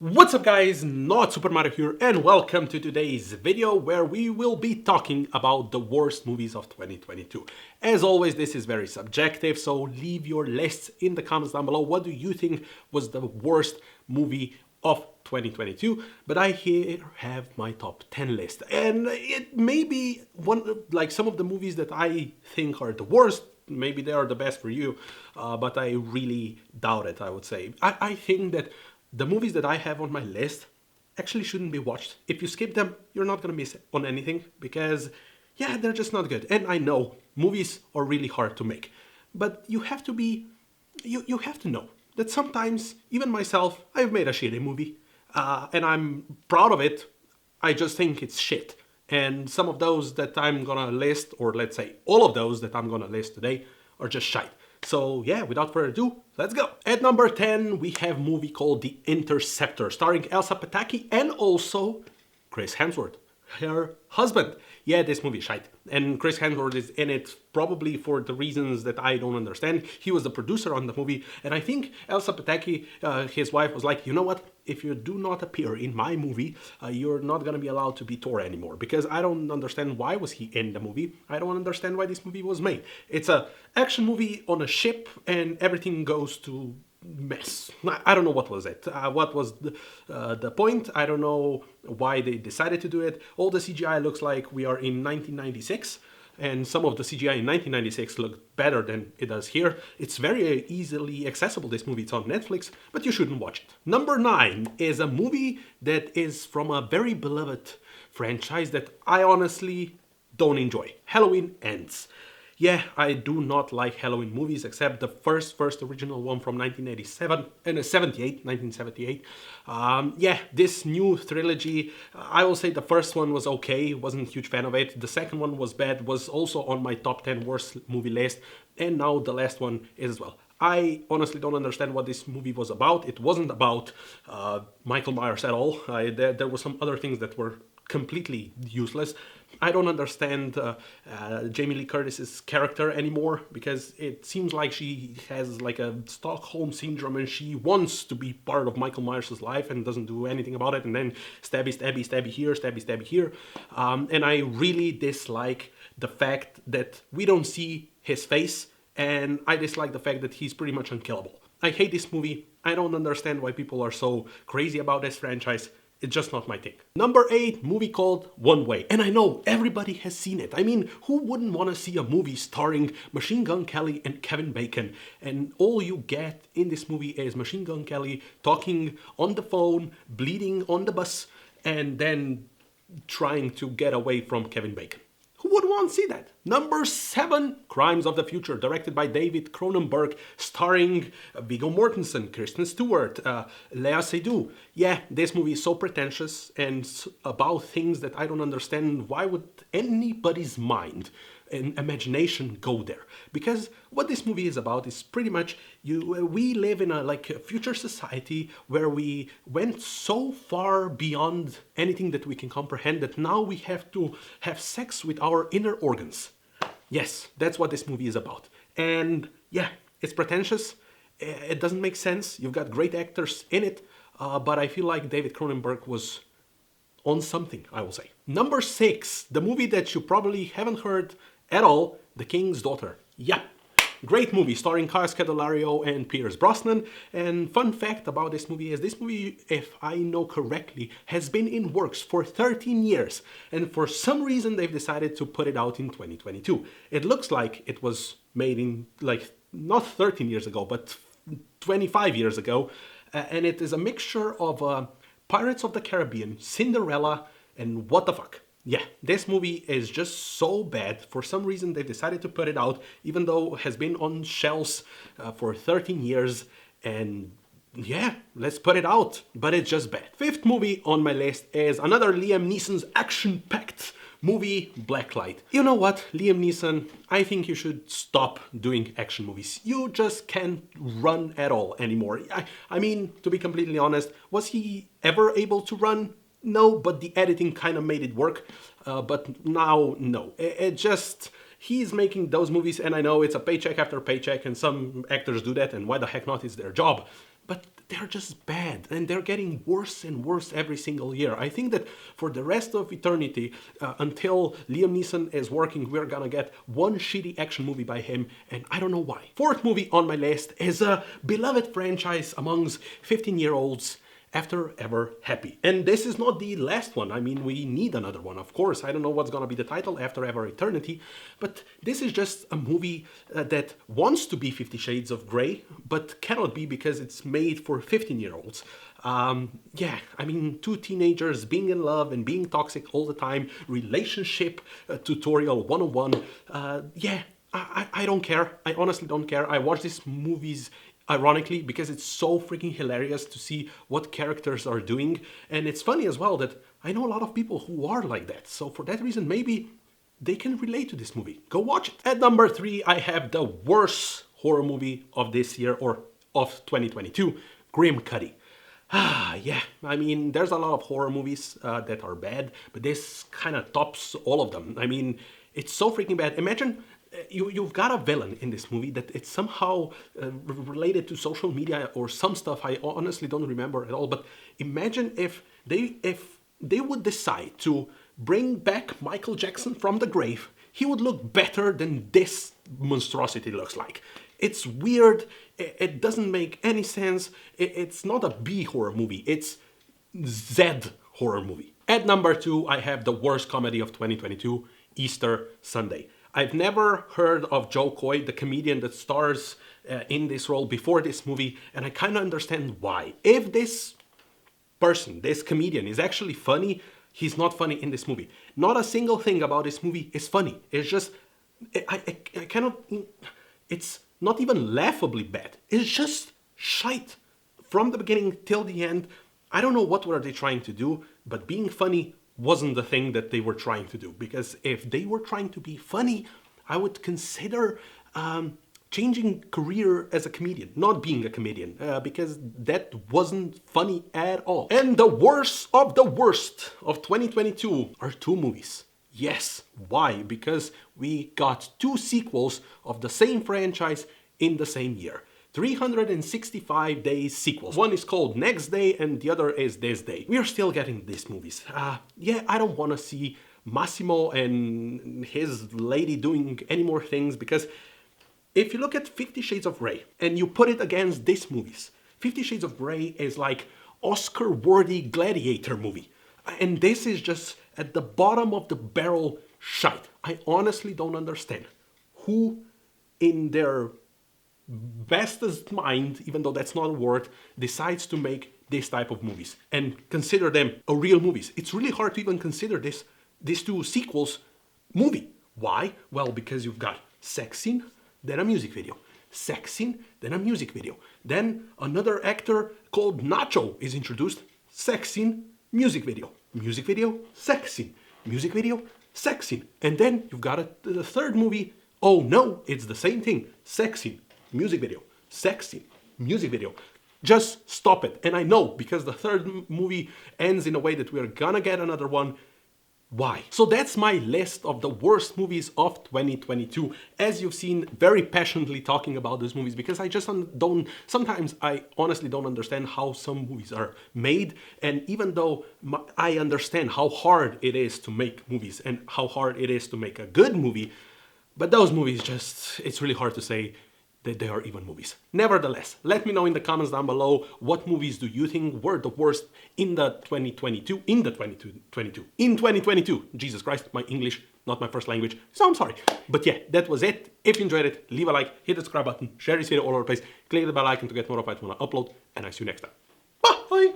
What's up guys, Not Super Mario here and welcome to today's video where we will be talking about the worst movies of 2022. As always, this is very subjective, so leave your lists in the comments down below. What do you think was the worst movie of 2022? But I here have my top 10 list, and it may be some of the movies that I think are the worst. Maybe they are the best for you, but I really doubt it, I would say. I think that the movies that I have on my list actually shouldn't be watched. If you skip them, you're not gonna miss on anything because, yeah, they're just not good. And I know movies are really hard to make, but you have to be, you have to know that sometimes, even myself, I've made a shitty movie, and I'm proud of it. I just think it's shit. And some of those that I'm gonna list, or let's say all of those that I'm gonna list today, are just shite. So yeah, without further ado, let's go. At number 10, we have a movie called The Interceptor, starring Elsa Pataky and also Chris Hemsworth, her husband. Yeah, this movie is shite. And Chris Hemsworth is in it probably for the reasons that I don't understand. He was the producer on the movie, and I think Elsa Pataky, his wife, was like, you know what? If you do not appear in my movie, you're not gonna be allowed to be Thor anymore. Because I don't understand why was he in the movie. I don't understand why this movie was made. It's a action movie on a ship, and everything goes to mess. I don't know what was it. What was the point? I don't know why they decided to do it. All the CGI looks like we are in 1996, and some of the CGI in 1996 looked better than it does here. It's very easily accessible, this movie. It's on Netflix, but you shouldn't watch it. Number 9 is a movie that is from a very beloved franchise that I honestly don't enjoy. Halloween Ends. Yeah, I do not like Halloween movies except the first original one from 1987 and 1978. Yeah, this new trilogy, I will say the first one was okay, wasn't a huge fan of it. The second one was bad, was also on my top 10 worst movie list, and now the last one is as well. I honestly don't understand what this movie was about. It wasn't about Michael Myers at all. There were some other things that were completely useless. I don't understand Jamie Lee Curtis's character anymore because it seems like she has like a Stockholm syndrome and she wants to be part of Michael Myers' life and doesn't do anything about it, and then stabby, stabby, stabby here, stabby, stabby here. And I really dislike the fact that we don't see his face, and I dislike the fact that he's pretty much unkillable. I hate this movie. I don't understand why people are so crazy about this franchise. It's just not my thing. Number 8, movie called One Way. And I know everybody has seen it. I mean, who wouldn't want to see a movie starring Machine Gun Kelly and Kevin Bacon? And all you get in this movie is Machine Gun Kelly talking on the phone, bleeding on the bus, and then trying to get away from Kevin Bacon. Who would want to see that? Number 7, Crimes of the Future, directed by David Cronenberg, starring Viggo Mortensen, Kristen Stewart, Lea Seydoux. Yeah, this movie is so pretentious and about things that I don't understand. Why would anybody's mind and imagination go there? Because what this movie is about is pretty much we live in a future society where we went so far beyond anything that we can comprehend that now we have to have sex with our inner organs. Yes, that's what this movie is about. And yeah, it's pretentious. It doesn't make sense. You've got great actors in it, but I feel like David Cronenberg was on something, I will say. Number 6, the movie that you probably haven't heard at all, The King's Daughter. Yeah, great movie starring Kyle Scodelario and Pierce Brosnan. And fun fact about this movie is this movie, if I know correctly, has been in works for 13 years. And for some reason they've decided to put it out in 2022. It looks like it was made in not 13 years ago, but 25 years ago. And it is a mixture of Pirates of the Caribbean, Cinderella, and what the fuck. Yeah, this movie is just so bad. For some reason they decided to put it out, even though it has been on shelves for 13 years. And yeah, let's put it out. But it's just bad. 5th movie on my list is another Liam Neeson's action-packed movie, Blacklight. You know what, Liam Neeson, I think you should stop doing action movies. You just can't run at all anymore. I mean, to be completely honest, was he ever able to run? No, but the editing kind of made it work. But now, no. It just... He's making those movies, and I know it's a paycheck after paycheck, and some actors do that, and why the heck not? It's their job. But they're just bad, and they're getting worse and worse every single year. I think that for the rest of eternity, until Liam Neeson is working, we're gonna get one shitty action movie by him, and I don't know why. Fourth movie on my list is a beloved franchise amongst 15-year-olds, After Ever Happy. And this is not the last one. I mean, we need another one, of course. I don't know what's gonna be the title, After Ever Eternity, but this is just a movie that wants to be 50 Shades of Grey, but cannot be because it's made for 15-year-olds. Yeah, I mean, two teenagers being in love and being toxic all the time, relationship tutorial 101. Yeah, I don't care. I honestly don't care. I watch these movies ironically because it's so freaking hilarious to see what characters are doing, and it's funny as well that I know a lot of people who are like that, so for that reason maybe they can relate to this movie. Go watch it. At number 3 I have the worst horror movie of this year, or of 2022, Grim Cuddy. Yeah, I mean, there's a lot of horror movies that are bad, but this kind of tops all of them. I mean, it's so freaking bad. Imagine you've got a villain in this movie that it's somehow related to social media or some stuff. I honestly don't remember at all, but imagine if they would decide to bring back Michael Jackson from the grave. He would look better than this monstrosity looks like. It's weird, it doesn't make any sense, it's not a B horror movie, it's Z horror movie. At number 2 I have the worst comedy of 2022, Easter Sunday. I've never heard of Joe Coy, the comedian that stars in this role before this movie, and I kind of understand why. If this person, this comedian, is actually funny, he's not funny in this movie. Not a single thing about this movie is funny. It's just, I cannot, it's not even laughably bad. It's just shite. From the beginning till the end, I don't know what were they trying to do, but being funny wasn't the thing that they were trying to do. Because if they were trying to be funny, I would consider changing career as a comedian, not being a comedian, because that wasn't funny at all. And the worst of 2022 are two movies. Yes, why? Because we got two sequels of the same franchise in the same year. 365 days sequels. One is called Next Day and the other is This Day. We are still getting these movies. Yeah, I don't want to see Massimo and his lady doing any more things, because if you look at 50 Shades of Grey and you put it against these movies, 50 Shades of Grey is like Oscar-worthy gladiator movie. And this is just at the bottom of the barrel shite. I honestly don't understand who in their bestest mind, even though that's not a word, decides to make this type of movies and consider them a real movies. It's really hard to even consider these two sequels movie. Why? Well, because you've got sex scene, then a music video. Sex scene, then a music video. Then another actor called Nacho is introduced. Sex scene, music video. Music video, sex scene. Music video, sex scene. And then you've got the third movie. Oh no, it's the same thing. Sex scene, music video, sex scene, music video. Just stop it. And I know, because the third movie ends in a way that we're gonna get another one. Why? So that's my list of the worst movies of 2022. As you've seen, very passionately talking about those movies, because I just don't, sometimes I honestly don't understand how some movies are made. And even though I understand how hard it is to make movies and how hard it is to make a good movie, but those movies just, it's really hard to say that they are even movies. Nevertheless, let me know in the comments down below, what movies do you think were the worst in 2022? Jesus Christ, my English, not my first language, so I'm sorry. But yeah, that was it. If you enjoyed it, leave a like, hit the subscribe button, share this video all over the place, click the bell icon to get notified when I upload, and I see you next time. Bye!